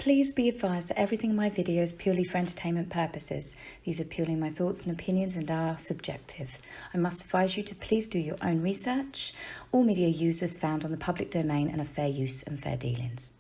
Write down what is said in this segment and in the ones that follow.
Please be advised that everything in my video is purely for entertainment purposes. These are purely my thoughts and opinions and are subjective. I must advise you to please do your own research. All media users found on the public domain and are fair use and fair dealings.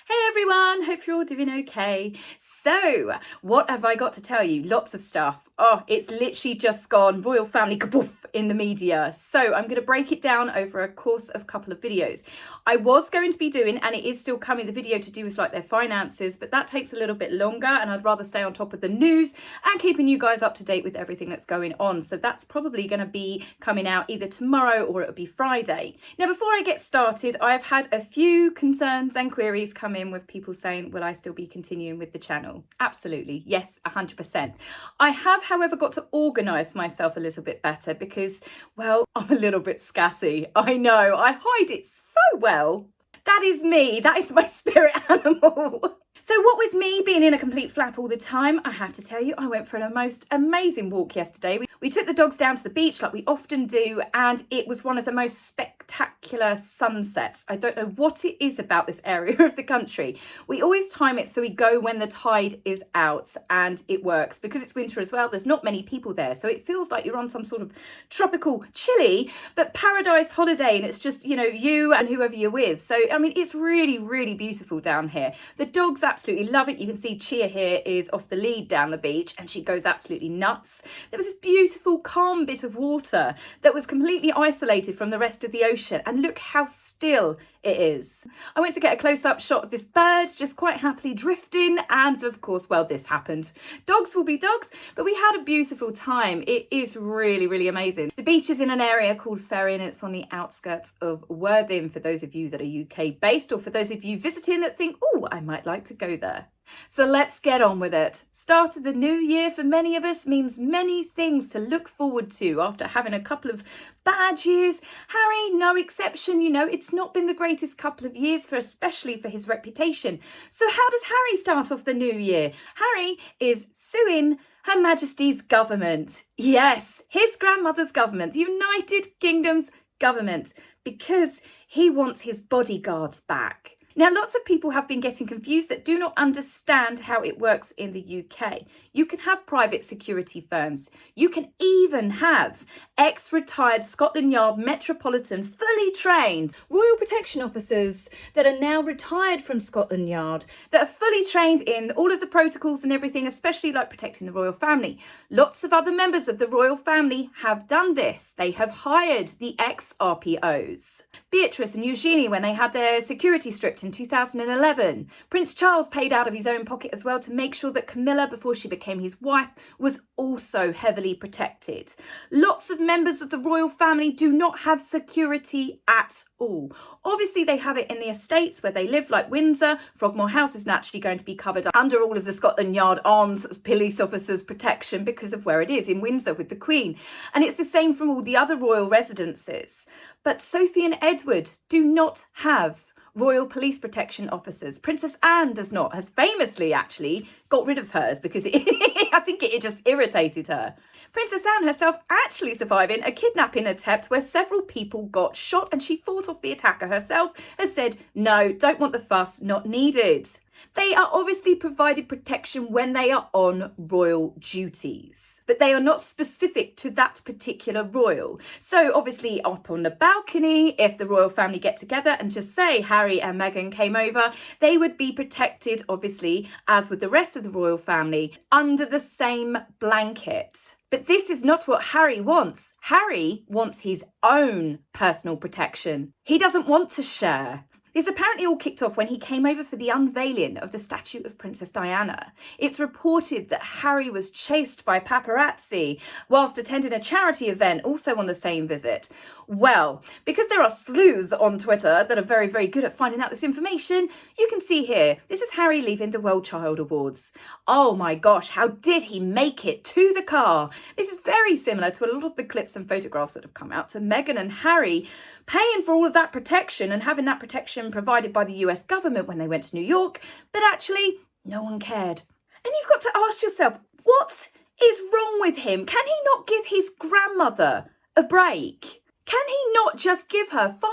Hey everyone, hope you're all doing okay. So, what have I got to tell you? Lots of stuff. Oh, it's literally just gone royal family kaboof in the media. So I'm going to break it down over a course of a couple of videos. I was going to be doing, and it is still coming, the video to do with like their finances, but that takes a little bit longer and I'd rather stay on top of the news and keeping you guys up to date with everything that's going on. So that's probably going to be coming out either tomorrow or it'll be Friday. Now, before I get started, I've had a few concerns and queries come in with people saying, will I still be continuing with the channel? Absolutely. Yes, 100%. I have, however, got to organise myself a little bit better because, well, I'm a little bit scatty. I know, I hide it so well. That is me. That is my spirit animal. So what with me being in a complete flap all the time, I have to tell you, I went for a most amazing walk yesterday. We took the dogs down to the beach like we often do, and it was one of the most spectacular sunsets. I don't know what it is about this area of the country. We always time it so we go when the tide is out, and it works. Because it's winter as well, there's not many people there, so it feels like you're on some sort of tropical, chilly, but paradise holiday, and it's just, you know, you and whoever you're with. So, I mean, it's really, really beautiful down here. The dogs absolutely love it. You can see Chia here is off the lead down the beach and she goes absolutely nuts. There was this beautiful calm bit of water that was completely isolated from the rest of the ocean, and look how still it is. I went to get a close-up shot of this bird just quite happily drifting, and of course, well, this happened. Dogs will be dogs, but we had a beautiful time. It is really, really amazing. The beach is in an area called Ferry and it's on the outskirts of Worthing for those of you that are UK based, or for those of you visiting that think, oh, I might like to go there. So let's get on with it. Start of the new year for many of us means many things to look forward to after having a couple of bad years. Harry, no exception. You know, it's not been the greatest couple of years, especially for his reputation. So how does Harry start off the new year? Harry is suing Her Majesty's government. Yes, his grandmother's government, the United Kingdom's government, because he wants his bodyguards back. Now, lots of people have been getting confused that do not understand how it works in the UK. You can have private security firms. You can even have ex-retired Scotland Yard Metropolitan fully trained Royal Protection Officers that are now retired from Scotland Yard that are fully trained in all of the protocols and everything, especially like protecting the royal family. Lots of other members of the royal family have done this. They have hired the ex-RPOs. Beatrice and Eugenie, when they had their security stripped in 2011. Prince Charles paid out of his own pocket as well to make sure that Camilla, before she became his wife, was also heavily protected. Lots of members of the royal family do not have security at all. Obviously, they have it in the estates where they live, like Windsor. Frogmore House is naturally going to be covered under all of the Scotland Yard armed police officers' protection because of where it is in Windsor with the Queen. And it's the same from all the other royal residences. But Sophie and Edward do not have royal police protection officers. Princess Anne does not, has famously actually got rid of hers because I think it just irritated her. Princess Anne herself actually surviving a kidnapping attempt where several people got shot and she fought off the attacker herself, has said, no, don't want the fuss, not needed. They are obviously provided protection when they are on royal duties, but they are not specific to that particular royal. So obviously up on the balcony, if the royal family get together and just say Harry and Meghan came over, they would be protected, obviously, as with the rest of the royal family, under the same blanket. But this is not what Harry wants. Harry wants his own personal protection. He doesn't want to share. This apparently all kicked off when he came over for the unveiling of the statue of Princess Diana. It's reported that Harry was chased by paparazzi whilst attending a charity event, also on the same visit. Well, because there are sleuths on Twitter that are very, very good at finding out this information, you can see here, this is Harry leaving the World Child Awards. Oh my gosh, how did he make it to the car? This is very similar to a lot of the clips and photographs that have come out to Meghan and Harry paying for all of that protection and having that protection provided by the US government when they went to New York, but actually no one cared. And you've got to ask yourself, what is wrong with him? Can he not give his grandmother a break? Can he not just give her 5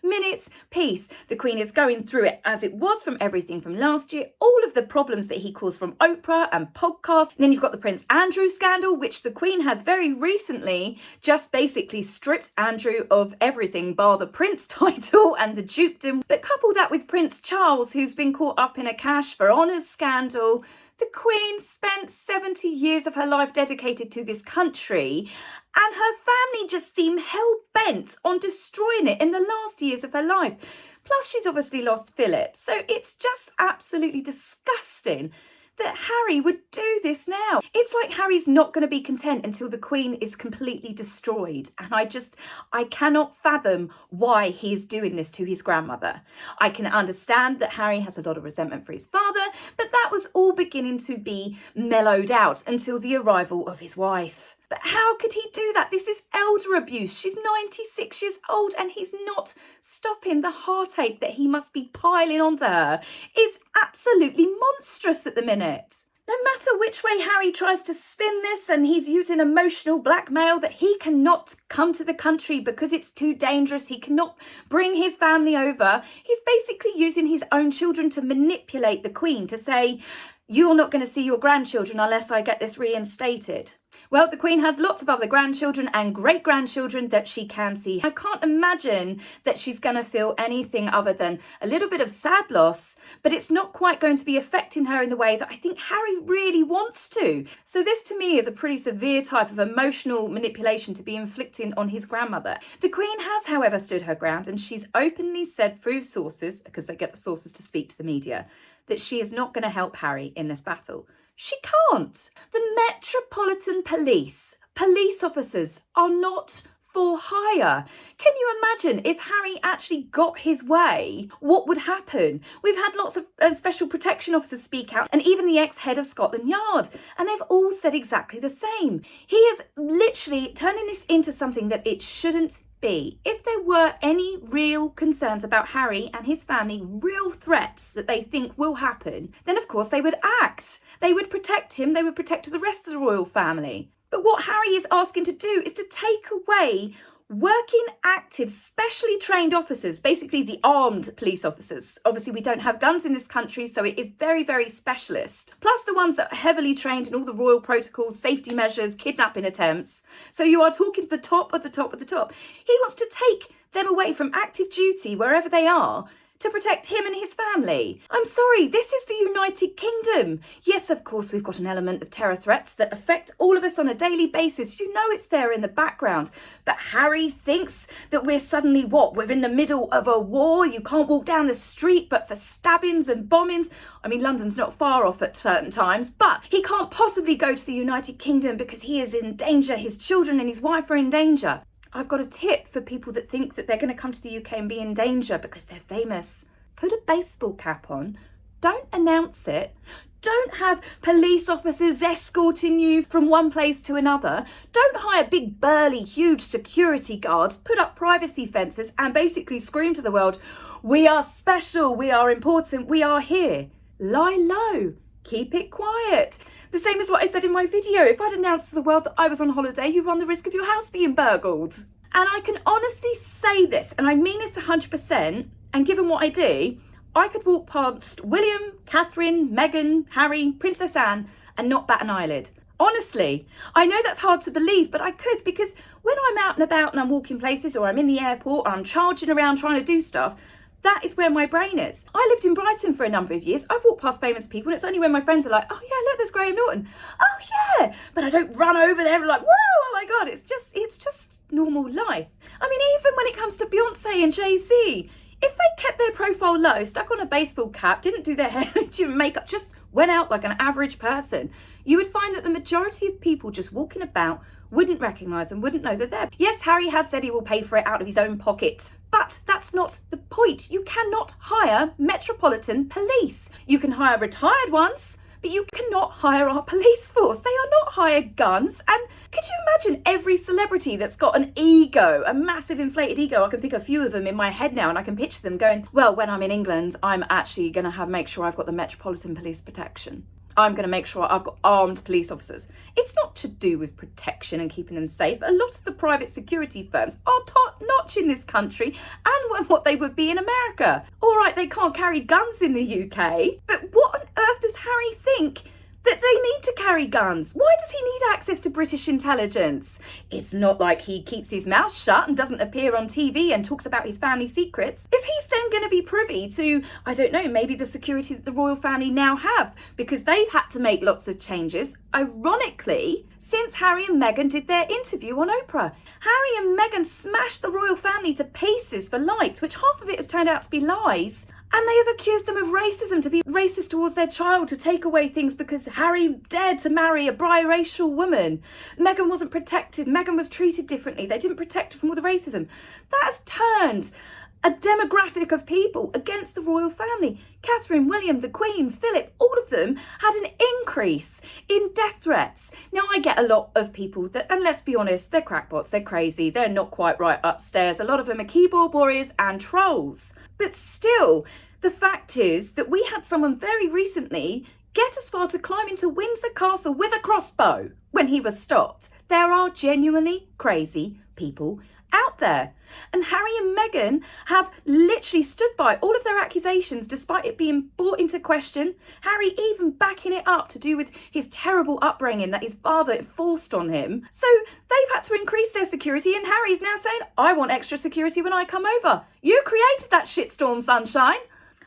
minutes peace? The Queen is going through it as it was from everything from last year, all of the problems that he caused from Oprah and podcasts. And then you've got the Prince Andrew scandal, which the Queen has very recently just basically stripped Andrew of everything bar the Prince title and the dukedom. But couple that with Prince Charles, who's been caught up in a cash for honours scandal. The Queen spent 70 years of her life dedicated to this country, and her family just seem hell-bent on destroying it in the last years of her life. Plus, she's obviously lost Philip, so it's just absolutely disgusting that Harry would do this now. It's like Harry's not going to be content until the Queen is completely destroyed. And I cannot fathom why he's doing this to his grandmother. I can understand that Harry has a lot of resentment for his father, but that was all beginning to be mellowed out until the arrival of his wife. But how could he do that? This is elder abuse. She's 96 years old and he's not stopping the heartache that he must be piling onto her. It's absolutely monstrous at the minute. No matter which way Harry tries to spin this, and he's using emotional blackmail that he cannot come to the country because it's too dangerous, he cannot bring his family over, he's basically using his own children to manipulate the Queen to say, you're not going to see your grandchildren unless I get this reinstated. Well, the Queen has lots of other grandchildren and great-grandchildren that she can see. I can't imagine that she's going to feel anything other than a little bit of sad loss, but it's not quite going to be affecting her in the way that I think Harry really wants to. So this to me is a pretty severe type of emotional manipulation to be inflicting on his grandmother. The Queen has, however, stood her ground, and she's openly said through sources, because they get the sources to speak to the media, that she is not going to help Harry in this battle. She can't. The Metropolitan police officers are not for hire. Can you imagine if Harry actually got his way, what would happen? We've had lots of special protection officers speak out, and even the ex-head of Scotland Yard, and they've all said exactly the same. He is literally turning this into something that it shouldn't be. If there were any real concerns about Harry and his family, real threats that they think will happen, then of course they would act. They would protect him, they would protect the rest of the royal family. But what Harry is asking to do is to take away working active, specially trained officers, basically the armed police officers. Obviously, we don't have guns in this country, so it is very, very specialist. Plus the ones that are heavily trained in all the royal protocols, safety measures, kidnapping attempts. So you are talking the top of the top of the top. He wants to take them away from active duty wherever they are to protect him and his family. I'm sorry, this is the United Kingdom. Yes, of course, we've got an element of terror threats that affect all of us on a daily basis. You know it's there in the background. But Harry thinks that we're suddenly what? We're in the middle of a war. You can't walk down the street but for stabbings and bombings. I mean, London's not far off at certain times, but he can't possibly go to the United Kingdom because he is in danger. His children and his wife are in danger. I've got a tip for people that think that they're going to come to the UK and be in danger because they're famous. Put a baseball cap on. Don't announce it. Don't have police officers escorting you from one place to another. Don't hire big, burly, huge security guards. Put up privacy fences and basically scream to the world, we are special, we are important, we are here. Lie low. Keep it quiet. The same as what I said in my video. If I'd announced to the world that I was on holiday, you run the risk of your house being burgled. And I can honestly say this, and I mean this 100%, and given what I do, I could walk past William, Catherine, Meghan, Harry, Princess Anne, and not bat an eyelid. Honestly, I know that's hard to believe, but I could, because when I'm out and about and I'm walking places, or I'm in the airport, or I'm charging around trying to do stuff, that is where my brain is. I lived in Brighton for a number of years. I've walked past famous people, and it's only when my friends are like, oh yeah, look, there's Graham Norton. Oh yeah, but I don't run over there and like, whoa, oh my God, it's just normal life. I mean, even when it comes to Beyonce and Jay-Z, if they kept their profile low, stuck on a baseball cap, didn't do their hair, didn't makeup, just went out like an average person, you would find that the majority of people just walking about wouldn't recognise them, wouldn't know they're there. Yes, Harry has said he will pay for it out of his own pocket, but that's not the point. You cannot hire Metropolitan Police. You can hire retired ones, but you cannot hire our police force. They are not hired guns. And could you imagine every celebrity that's got an ego, a massive inflated ego? I can think of a few of them in my head now, and I can picture them going, well, when I'm in England, I'm actually going to make sure I've got the Metropolitan Police protection. I'm going to make sure I've got armed police officers. It's not to do with protection and keeping them safe. A lot of the private security firms are top-notch in this country and what they would be in America. All right, they can't carry guns in the UK, but what on earth does Harry think that they need to carry guns? Why does he need access to British intelligence? It's not like he keeps his mouth shut and doesn't appear on TV and talks about his family secrets. If he's then going to be privy to, I don't know, maybe the security that the royal family now have, because they've had to make lots of changes, ironically, since Harry and Meghan did their interview on Oprah. Harry and Meghan smashed the royal family to pieces for likes, which half of it has turned out to be lies. And they have accused them of racism, to be racist towards their child, to take away things because Harry dared to marry a biracial woman. Meghan wasn't protected. Meghan was treated differently. They didn't protect her from all the racism. That has turned a demographic of people against the royal family. Catherine, William, the Queen, Philip, all of them had an increase in death threats. Now, I get a lot of people that, and let's be honest, they're crackpots, they're crazy, they're not quite right upstairs. A lot of them are keyboard warriors and trolls. But still, the fact is that we had someone very recently get as far to climb into Windsor Castle with a crossbow when he was stopped. There are genuinely crazy people out there. And Harry and Meghan have literally stood by all of their accusations despite it being brought into question. Harry even backing it up to do with his terrible upbringing that his father forced on him. So they've had to increase their security, and Harry's now saying, I want extra security when I come over. You created that shitstorm, sunshine.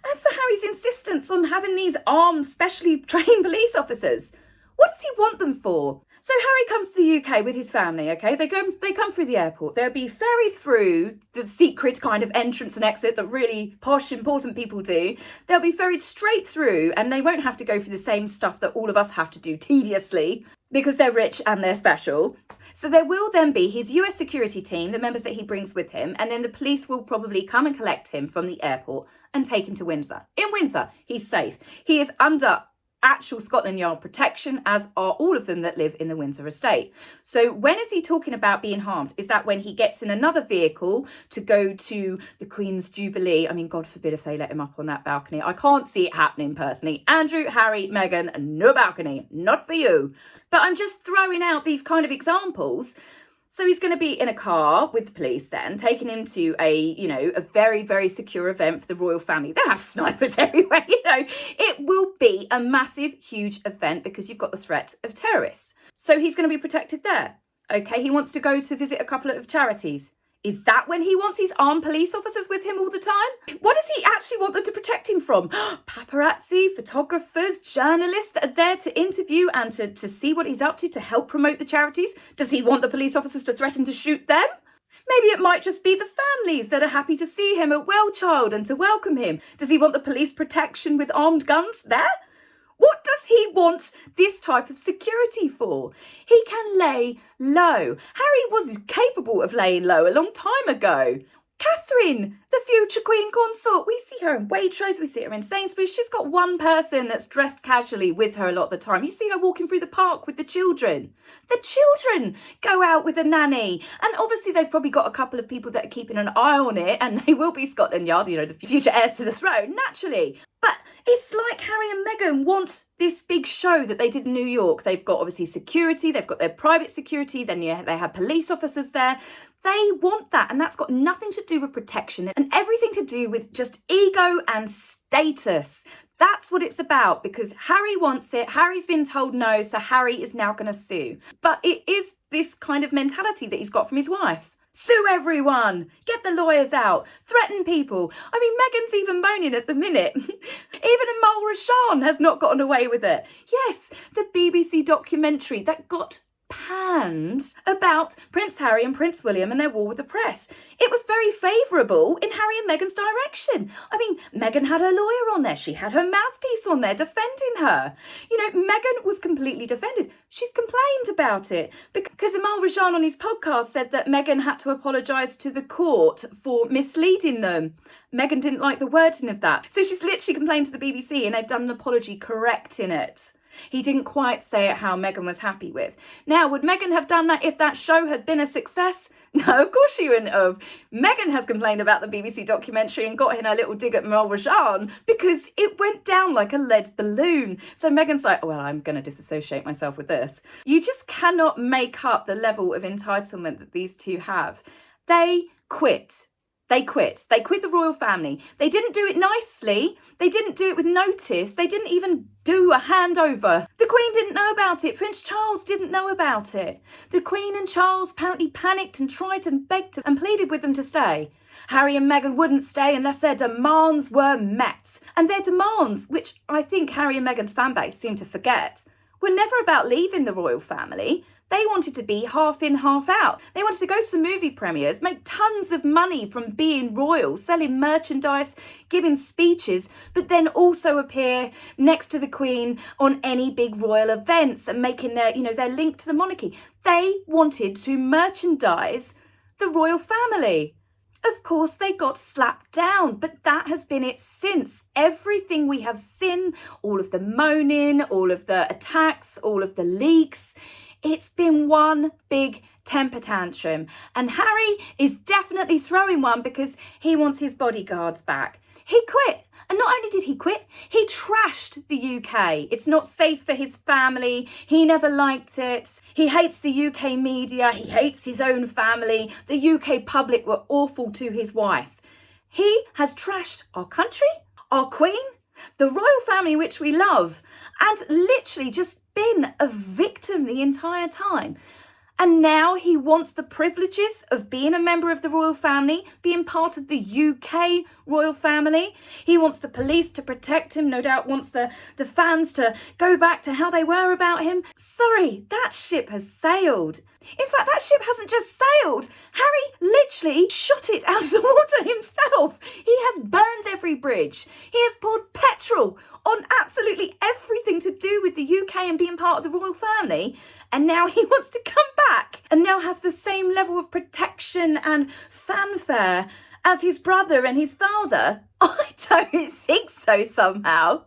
As for Harry's insistence on having these armed, specially trained police officers, what does he want them for? So Harry comes to the UK with his family, okay? They come through the airport. They'll be ferried through the secret kind of entrance and exit that really posh, important people do. They'll be ferried straight through, and they won't have to go through the same stuff that all of us have to do tediously because they're rich and they're special. So there will then be his US security team, the members that he brings with him, and then the police will probably come and collect him from the airport and take him to Windsor. In Windsor, he's safe. He is under actual Scotland Yard protection, as are all of them that live in the Windsor estate. So when is he talking about being harmed? Is that when he gets in another vehicle to go to the Queen's Jubilee? I mean, God forbid if they let him up on that balcony. I can't see it happening personally. Andrew, Harry, Meghan, no balcony. Not for you. But I'm just throwing out these kind of examples. So he's going to be in a car with the police then, taking him to a very, very secure event for the royal family. They have snipers everywhere, It will be a massive, huge event because you've got the threat of terrorists. So he's going to be protected there. Okay, he wants to go to visit a couple of charities. Is that when he wants his armed police officers with him all the time? What does he actually want them to protect him from? Paparazzi, photographers, journalists that are there to interview and to see what he's up to help promote the charities? Does he want the police officers to threaten to shoot them? Maybe it might just be the families that are happy to see him at Wellchild and to welcome him. Does he want the police protection with armed guns there? What does he want this type of security for? He can lay low. Harry was capable of laying low a long time ago. Catherine, the future Queen Consort, we see her in Waitrose, we see her in Sainsbury's. She's got one person that's dressed casually with her a lot of the time. You see her walking through the park with the children. The children go out with a nanny. And obviously they've probably got a couple of people that are keeping an eye on it, and they will be Scotland Yard, the future heirs to the throne, naturally. But it's like Harry and Meghan want this big show that they did in New York. They've got obviously security, they've got their private security, then they have police officers there. They want that, and that's got nothing to do with protection and everything to do with just ego and status. That's what it's about, because Harry wants it. Harry's been told no, so Harry is now going to sue. But it is this kind of mentality that he's got from his wife. Sue everyone, get the lawyers out, threaten people. I mean, Meghan's even moaning at the minute. Even Amal Rashan has not gotten away with it. Yes, the BBC documentary that got panned about Prince Harry and Prince William and their war with the press. It was very favourable in Harry and Meghan's direction. I mean, Meghan had her lawyer on there. She had her mouthpiece on there defending her. Meghan was completely defended. She's complained about it because Amal Rashan on his podcast said that Meghan had to apologise to the court for misleading them. Meghan didn't like the wording of that. So she's literally complained to the BBC, and they've done an apology correcting it. He didn't quite say it how Meghan was happy with. Now, would Meghan have done that if that show had been a success? No, of course she wouldn't have. Meghan has complained about the BBC documentary and got in her little dig at Rajan because it went down like a lead balloon. So Meghan's like, well, I'm going to disassociate myself with this. You just cannot make up the level of entitlement that these two have. They quit. They quit the royal family. They didn't do it nicely. They didn't do it with notice. They didn't even do a handover. The Queen didn't know about it. Prince Charles didn't know about it. The Queen and Charles apparently panicked and tried and begged and pleaded with them to stay. Harry and Meghan wouldn't stay unless their demands were met. And their demands, which I think Harry and Meghan's fan base seem to forget, were never about leaving the royal family. They wanted to be half in, half out. They wanted to go to the movie premieres, make tons of money from being royal, selling merchandise, giving speeches, but then also appear next to the Queen on any big royal events and making their link to the monarchy. They wanted to merchandise the royal family. Of course, they got slapped down, but that has been it since. Everything we have seen, all of the moaning, all of the attacks, all of the leaks, it's been one big temper tantrum. And Harry is definitely throwing one because he wants his bodyguards back. He quit. And not only did he quit, he trashed the UK. It's not safe for his family. He never liked it. He hates the UK media. He hates his own family. The UK public were awful to his wife. He has trashed our country, our Queen, the royal family which we love, and literally just been a victim the entire time. And now he wants the privileges of being a member of the royal family, being part of the UK royal family. He wants the police to protect him, no doubt wants the fans to go back to how they were about him. Sorry, that ship has sailed. In fact, that ship hasn't just sailed. Harry literally shot it out of the water himself. He has burned every bridge. He has poured petrol on absolutely everything to do with the UK and being part of the royal family. And now he wants to come back and now have the same level of protection and fanfare as his brother and his father. I don't think so somehow.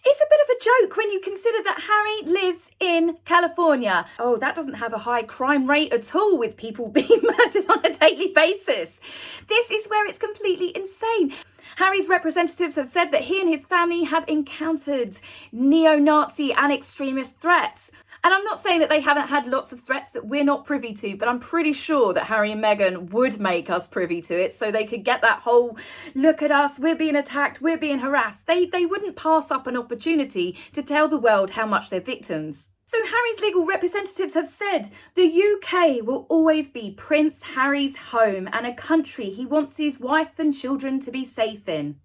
It's a bit of a joke when you consider that Harry lives in California. Oh, that doesn't have a high crime rate at all with people being murdered on a daily basis. This is where it's completely insane. Harry's representatives have said that he and his family have encountered neo-Nazi and extremist threats. And I'm not saying that they haven't had lots of threats that we're not privy to, but I'm pretty sure that Harry and Meghan would make us privy to it so they could get that whole, look at us, we're being attacked, we're being harassed. They wouldn't pass up an opportunity to tell the world how much they're victims. So Harry's legal representatives have said the UK will always be Prince Harry's home and a country he wants his wife and children to be safe in.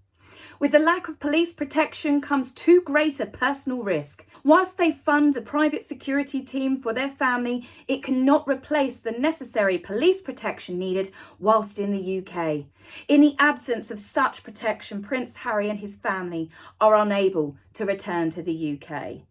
With the lack of police protection comes too great a personal risk. Whilst they fund a private security team for their family, it cannot replace the necessary police protection needed whilst in the UK. In the absence of such protection, Prince Harry and his family are unable to return to the UK.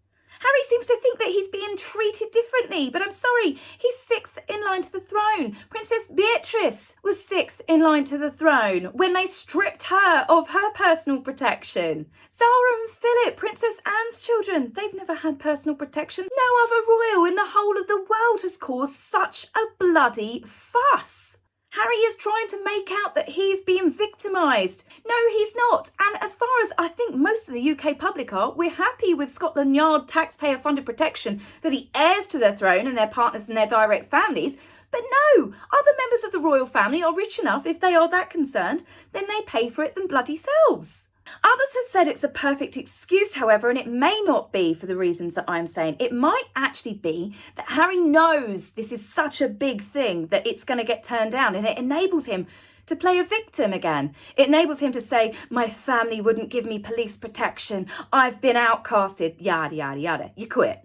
Harry seems to think that he's being treated differently, but I'm sorry, he's sixth in line to the throne. Princess Beatrice was sixth in line to the throne when they stripped her of her personal protection. Zara and Philip, Princess Anne's children, they've never had personal protection. No other royal in the whole of the world has caused such a bloody fuss. Harry is trying to make out that he's being victimised. No, he's not. And as far as I think most of the UK public are, we're happy with Scotland Yard taxpayer-funded protection for the heirs to their throne and their partners and their direct families. But no, other members of the royal family are rich enough, if they are that concerned, then they pay for it them bloody selves. Others have said it's a perfect excuse, however, and it may not be for the reasons that I'm saying. It might actually be that Harry knows this is such a big thing that it's going to get turned down, and it enables him to play a victim again. It enables him to say, my family wouldn't give me police protection, I've been outcasted, yada, yada, yada. You quit.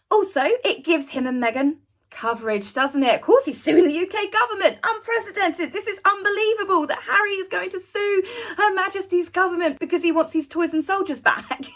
Also, it gives him and Meghan coverage, doesn't it? Of course he's suing the UK government. Unprecedented. This is unbelievable that Harry is going to sue Her Majesty's government because he wants his toys and soldiers back.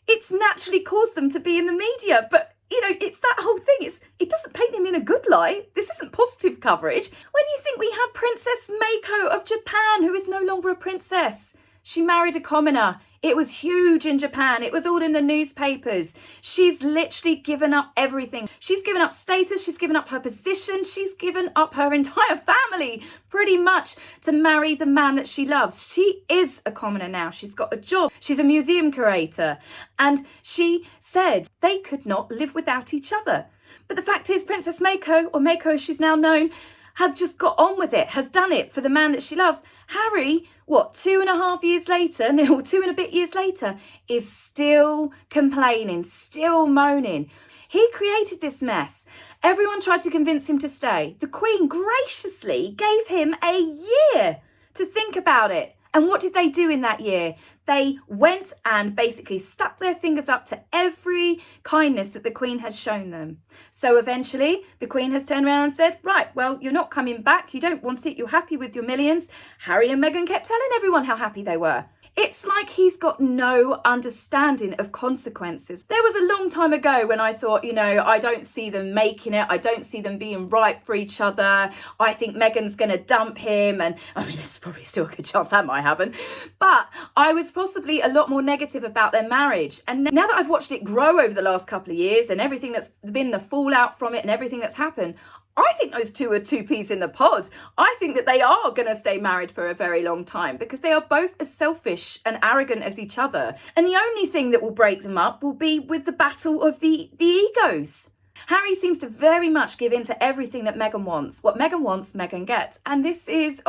It's naturally caused them to be in the media, but it's that whole thing. It doesn't paint him in a good light. This isn't positive coverage. When you think we had Princess Meiko of Japan, who is no longer a princess. She married a commoner It was huge in Japan. It was all in the newspapers. She's literally given up everything. She's given up status. She's given up her position. She's given up her entire family pretty much to marry the man that she loves. She is a commoner now. She's got a job. She's a museum curator. And she said they could not live without each other. But the fact is, Princess Mako, or Mako as she's now known, has just got on with it, has done it for the man that she loves. Harry, 2.5 years later, or 2 and a bit years later, is still complaining, still moaning. He created this mess. Everyone tried to convince him to stay. The Queen graciously gave him a year to think about it. And what did they do in that year? They went and basically stuck their fingers up to every kindness that the Queen had shown them. So eventually the Queen has turned around and said, right, well, you're not coming back. You don't want it. You're happy with your millions. Harry and Meghan kept telling everyone how happy they were. It's like he's got no understanding of consequences. There was a long time ago when I thought, I don't see them making it. I don't see them being right for each other. I think Meghan's going to dump him. And there's probably still a good chance that might happen. But I was possibly a lot more negative about their marriage. And now that I've watched it grow over the last couple of years and everything that's been the fallout from it and everything that's happened, I think those two are two peas in the pod. I think that they are going to stay married for a very long time because they are both as selfish and arrogant as each other. And the only thing that will break them up will be with the battle of the egos. Harry seems to very much give in to everything that Meghan wants. What Meghan wants, Meghan gets. And this is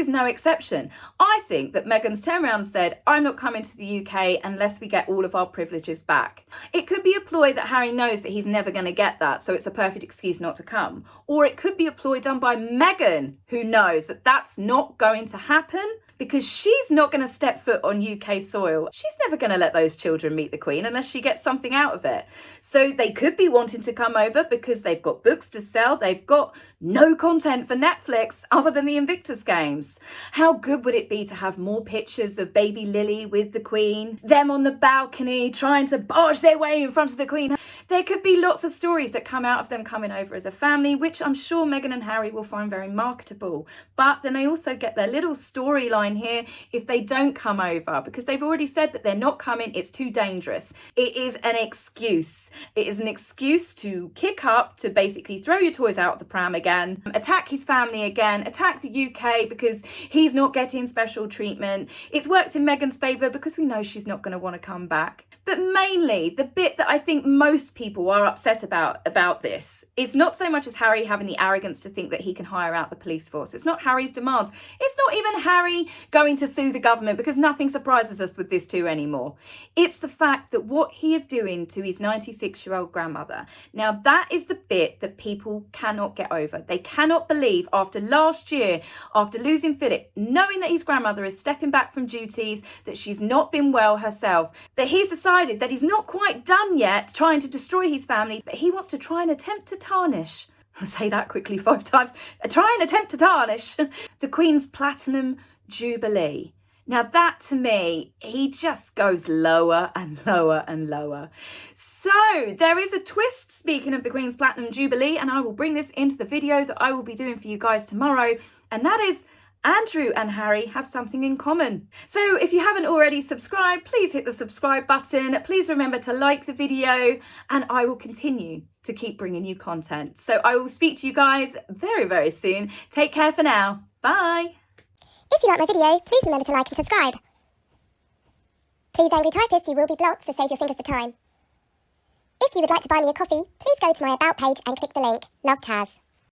no exception. I think that Meghan's turned around and said, I'm not coming to the UK unless we get all of our privileges back. It could be a ploy that Harry knows that he's never going to get that, so it's a perfect excuse not to come. Or it could be a ploy done by Meghan, who knows that that's not going to happen because she's not going to step foot on UK soil. She's never going to let those children meet the Queen unless she gets something out of it. So they could be wanting to come over because they've got books to sell. They've got no content for Netflix other than the Invictus Games. How good would it be to have more pictures of baby Lily with the Queen, them on the balcony trying to barge their way in front of the Queen? There could be lots of stories that come out of them coming over as a family, which I'm sure Meghan and Harry will find very marketable. But then they also get their little storyline here if they don't come over, because they've already said that they're not coming. It's too dangerous. It is an excuse. It is an excuse to kick up, to basically throw your toys out of the pram again, attack his family again, attack the UK because he's not getting special treatment. It's worked in Meghan's favour because we know she's not going to want to come back. But mainly, the bit that I think most people are upset about this is not so much as Harry having the arrogance to think that he can hire out the police force. It's not Harry's demands. It's not even Harry going to sue the government, because nothing surprises us with this two anymore. It's the fact that what he is doing to his 96-year-old grandmother. Now, that is the bit that people cannot get over. They cannot believe after last year, after losing Philip, knowing that his grandmother is stepping back from duties, that she's not been well herself, that he's decided that he's not quite done yet trying to destroy his family, but he wants to try and attempt to tarnish. I'll say that quickly 5 times. Try and attempt to tarnish the Queen's Platinum Jubilee. Now that, to me, he just goes lower and lower and lower. So there is a twist, speaking of the Queen's Platinum Jubilee, and I will bring this into the video that I will be doing for you guys tomorrow, and that is Andrew and Harry have something in common. So if you haven't already subscribed, please hit the subscribe button. Please remember to like the video, and I will continue to keep bringing you content. So I will speak to you guys very, very soon. Take care for now. Bye. If you like my video, please remember to like and subscribe. Please, angry typists, you will be blocked, so save your fingers the time. If you would like to buy me a coffee, please go to my About page and click the link. Love, Taz.